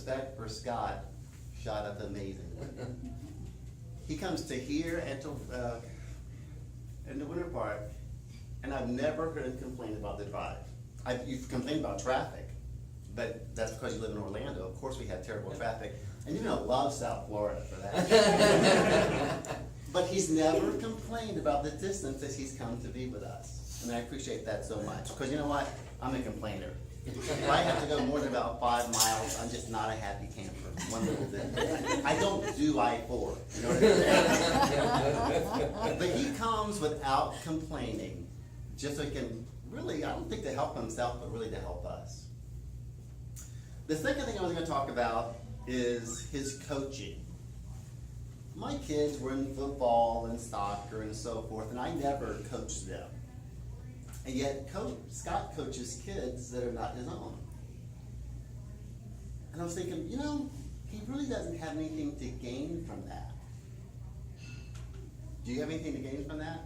respect for Scott shot up amazingly. He comes to here and to, in the Winter Park, and I've never heard him complain about the drive. You've complained about traffic, but that's because you live in Orlando. Of course we have terrible traffic, and you don't love South Florida for that. But he's never complained about the distance that he's come to be with us, and I appreciate that so much, because you know what? I'm a complainer. If I have to go more than about 5 miles, I'm just not a happy camper, one little bit. I don't do I-4, you know what I'm saying? But he comes without complaining, just so he can really, I don't think to help himself, but really to help us. The second thing I was going to talk about is his coaching. My kids were in football and soccer and so forth, and I never coached them. And yet Scott coaches kids that are not his own. And I was thinking, you know, he really doesn't have anything to gain from that. Do you have anything to gain from that?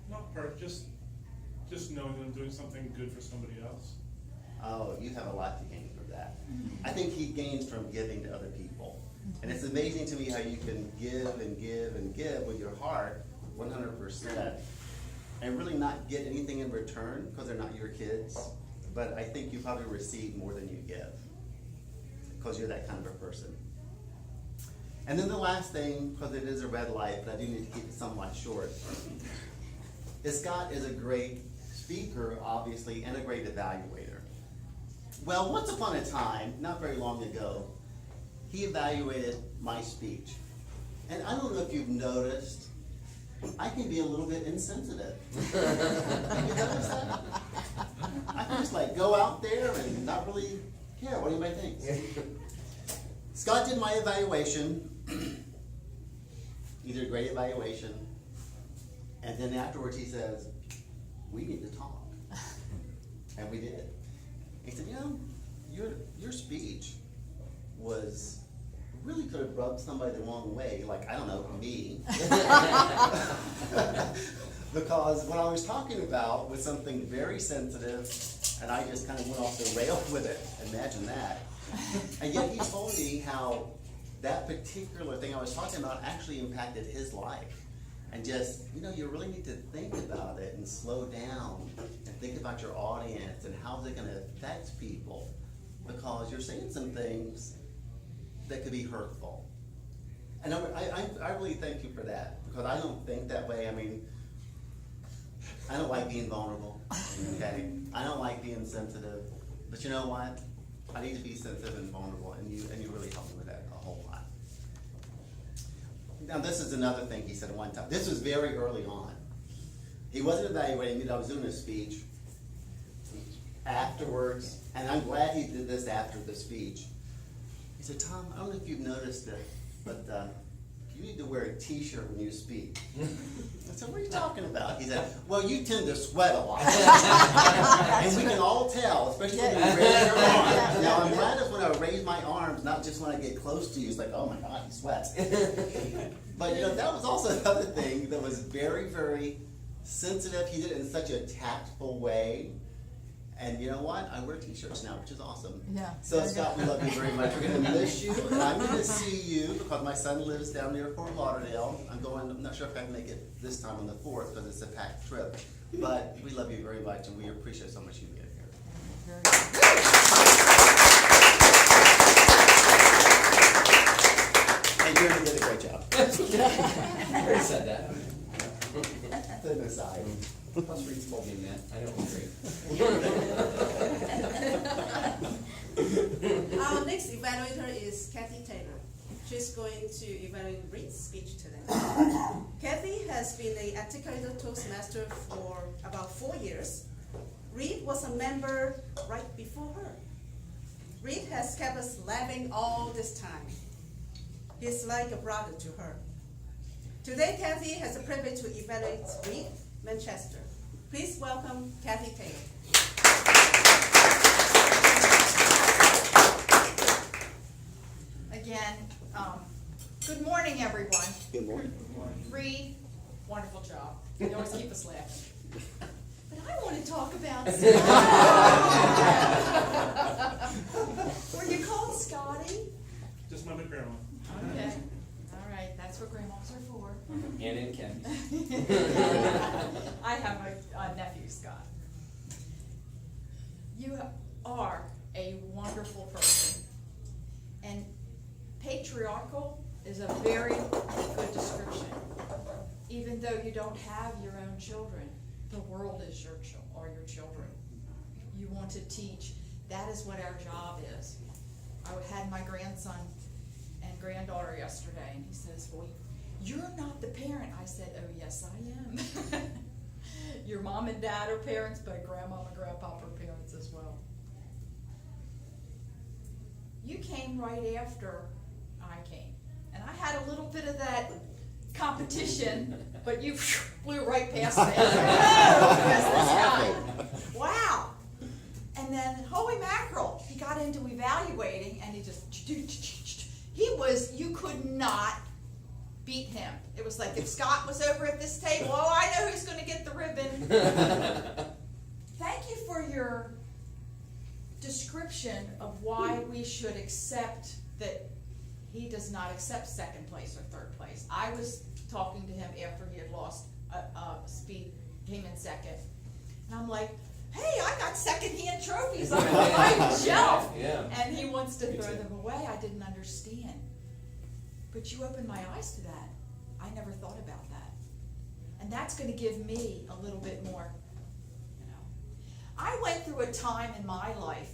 Not part, just knowing that I'm doing something good for somebody else. Oh, you have a lot to gain from that. I think he gains from giving to other people. And it's amazing to me how you can give and give and give with your heart 100%. And really not get anything in return because they're not your kids. But I think you probably receive more than you give because you're that kind of a person. And then the last thing, because it is a red light, but I do need to keep it somewhat short, is Scott is a great speaker, obviously, and a great evaluator. Well, once upon a time, not very long ago, he evaluated my speech. And I don't know if you've noticed, I can be a little bit insensitive. Have you noticed that? I can just like go out there and not really care what anybody thinks. Scott did my evaluation. He did a great evaluation. And then afterwards he says, we need to talk. And we did. He said, you know, your speech was really could have rubbed somebody the wrong way, like, I don't know, me. Because what I was talking about was something very sensitive, and I just kind of went off the rail with it. Imagine that. And yet he told me how that particular thing I was talking about actually impacted his life. And just, you know, you really need to think about it and slow down and think about your audience and how's it going to affect people. Because you're saying some things that could be hurtful. And I really thank you for that, because I don't think that way. I mean, I don't like being vulnerable, okay? I don't like being sensitive, but you know what? I need to be sensitive and vulnerable, and you really helped me with that a whole lot. Now this is another thing he said one time. This was very early on. He wasn't evaluating me, I was doing a speech afterwards, and I'm glad he did this after the speech. He said, Tom, I don't know if you've noticed it, but you need to wear a t-shirt when you speak. I said, what are you talking about? He said, well, you tend to sweat a lot. And we can all tell, especially when you raise your arms. Now, I'm glad it's when I raise my arms, not just when I get close to you. It's like, oh my God, he sweats. But you know, that was also another thing that was very, very sensitive. He did it in such a tactful way. And you know what? I wear t-shirts now, which is awesome. Yeah. So Scott, we love you very much. We're going to miss you, and I'm going to see you because my son lives down near Fort Lauderdale. I'm not sure if I can make it this time on the 4th because it's a packed trip. But we love you very much, and we appreciate so much you being here. Very good. And you did a great job. I already said that. To the side. Plus Reed's told me that. I don't agree. Our next evaluator is Kathy Taylor. She's going to evaluate Reed's speech today. Kathy has been an articulated Toastmaster for about 4 years. Reed was a member right before her. Reed has kept us laughing all this time. He's like a brother to her. Today, Kathy has the privilege to evaluate Reed Manchester. Please welcome Kathy Taylor. Again, good morning, everyone. Good morning. Reed, wonderful job. You always keep us laughing. But I want to talk about Scott. When you called Scott Just my grandma. Okay, all right, that's what grandmas are for. And in Kathy. I have a nephew, Scott. You are a wonderful person, and patriarchal is a very good description. Even though you don't have your own children, the world is your your children. You want to teach. That is what our job is. I had my grandson and granddaughter yesterday, and he says, "Well, you're not the parent." I said, "Oh, yes, I am." Your mom and dad are parents, but grandma and grandpa are parents as well. You came right after I came, and I had a little bit of that competition, but you flew right past me. Oh, where's this guy? Wow. And then, holy mackerel, he got into evaluating, and he just, you could not beat him. It was like if Scott was over at this table, oh, I know who's going to get the ribbon. Thank you for your description of why we should accept that he does not accept second place or third place. I was talking to him after he had lost speed, came in second, and I'm like, hey, I got second-hand trophies on my shelf. Yeah. And he wants to Me throw too. them away. I didn't understand. But you opened my eyes to that. I never thought about that. And that's going to give me a little bit more, you know. I went through a time in my life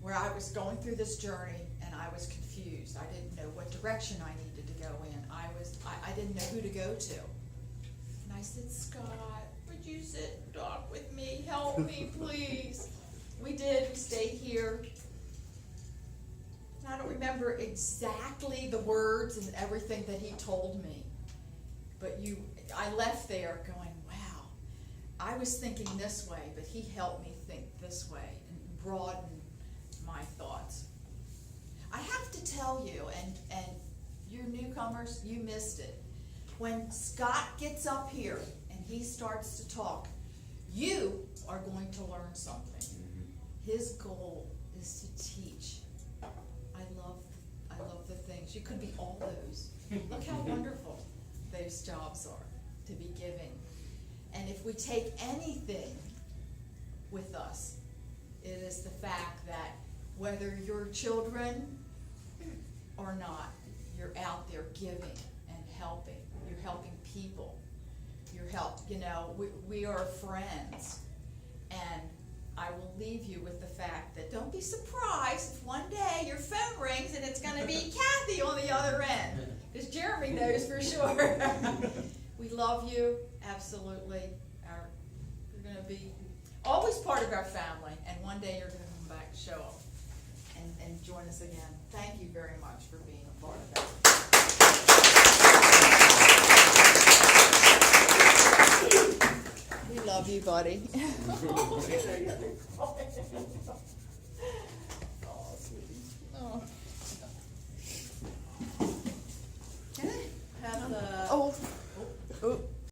where I was going through this journey and I was confused. I didn't know what direction I needed to go in. I didn't know who to go to. And I said, Scott, would you sit and talk with me? Help me, please. We did. We stayed here. And I don't remember exactly the words and everything that he told me. But I left there going, wow, I was thinking this way, but he helped me think this way and broaden my thoughts. I have to tell you, and you newcomers, you missed it. When Scott gets up here and he starts to talk, you are going to learn something. His goal is to teach. I love the things. You could be all those. Look how wonderful those jobs are to be giving. And if we take anything with us, it is the fact that whether you're children or not, you're out there giving and helping. You're helping people. We are friends. And I will leave you with the fact that don't be surprised if one day your phone rings and it's going to be Kathy on the other end. Because Jeremy knows for sure. We love you, absolutely. You're going to be always part of our family. And one day you're going to come back, show up, and join us again. Thank you very much for being a part of that. We love you, buddy.